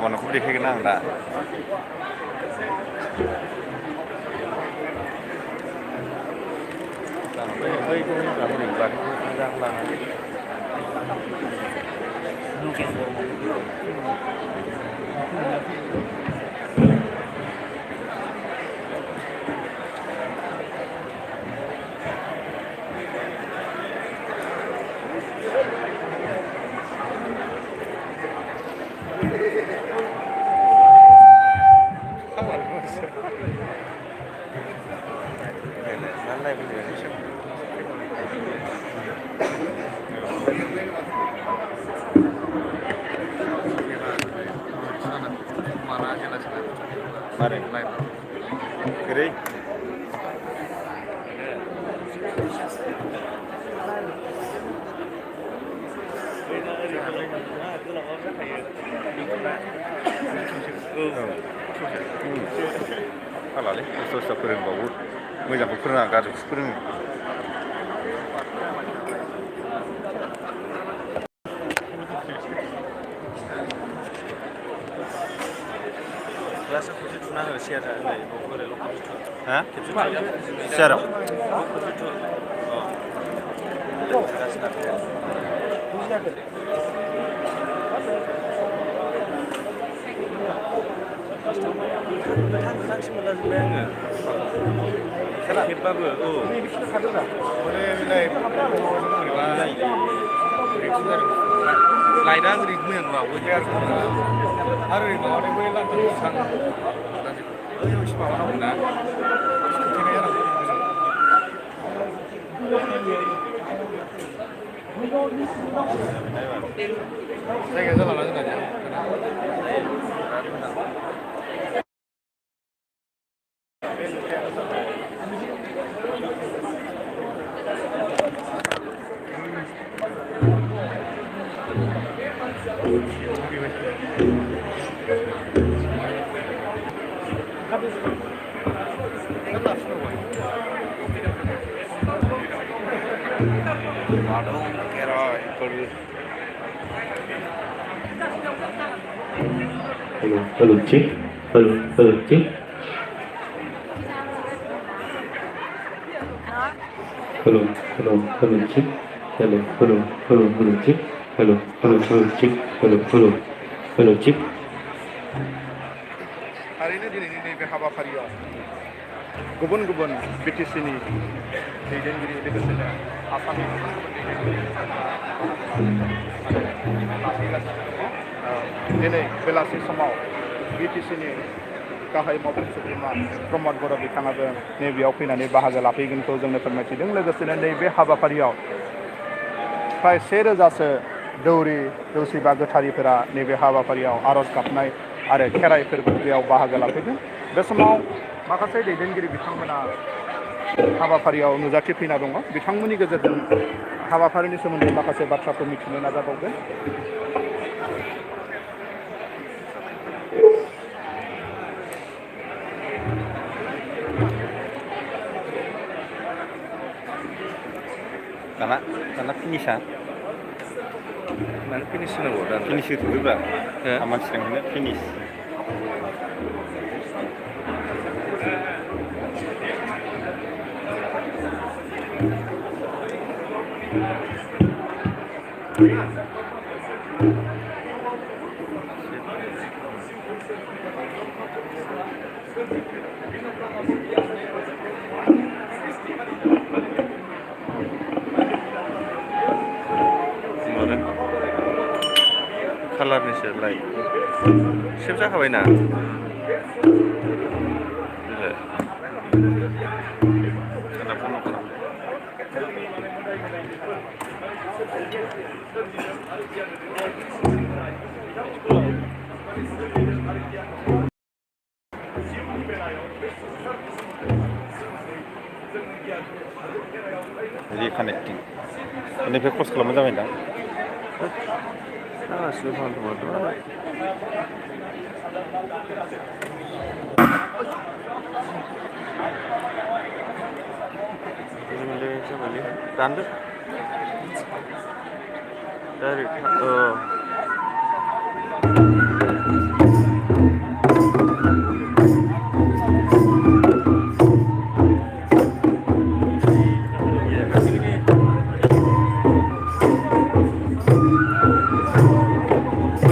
नांगौखौ देखायगोन आं दा बैखौ हरै बाथौखौ मोजां लानानै Mari, kiri. Halali, susah foरोंबावो मोजांखौ फोरोङा गाज्रिखौसो फोरोङो Kelasnya खेबसे थुना हो सियारा नै ओरै ल'खबसे थु हा खेबसे थु सियाराव ल'खबसे थु अ थुगासिनो बुजियाखै गोथांसो मोनलाजोब्बाय आङो खेबबाबो औ बिसोर खादोंना माने नै बोरैबा रिएक्सन जादों लाइटआ ओरै मैया नुवा आरो ओरै माबानाय बै लान्थन गोथां ओइ एसे माबानांगौ ना खोथेनाय जानांगौ मोजां जायगाया जाला ना जोंना Hello, check. Hello, check. Hello, check. Hello, check. Hello, check. Hello, check. थारैनो दिनैनि नैबे हाबाफारियाव गुबुन गुबुन बिटिसिनि दैदेनगिरि लोगोसेनो आसामनि गुबुन दैदेनगिरि दिनै बेलासि समाव बिटिसिनि गाहाय मावफुं सोद्रोमा प्रमद बर' बिथाङाबो नैबेयाव फैनानै बाहागो लाफैगोनखौ जोंनो फोरमायथिदों लोगोसेनो नैबे हाबाफारियाव फ्राय 1000सो दौरि दौसि बा गोथारिफोरा नैबे हाबाफारियाव आर'ज गाबनाय आरो खेराइ फोरबो बेयाव बाहागो लाफैदों बे समाव माखासे दैदेनगिरि बिथांमोना हाबाफारियाव नुजाथिफैना दङ बिथांमोननि गेजेरजों हाबाफारिनि सोमोन्दै माखासे बाथ्राखौ मिथिनो नाजाबावगोन दाना फिनिशा माने फिनिश होनांगौ दा फिनिश होथ'दोब्रा मानसि लेंहरनो फिनिश कालारनिसो लाइट सेभ जाखाबायना रिकानेक्टिं बेनिफ्राय क्रस खालामनाय जाबाय दां जागासिनो खालामथ'बाथ' मोनदों जाबायलै दानदो डाइरेक्ट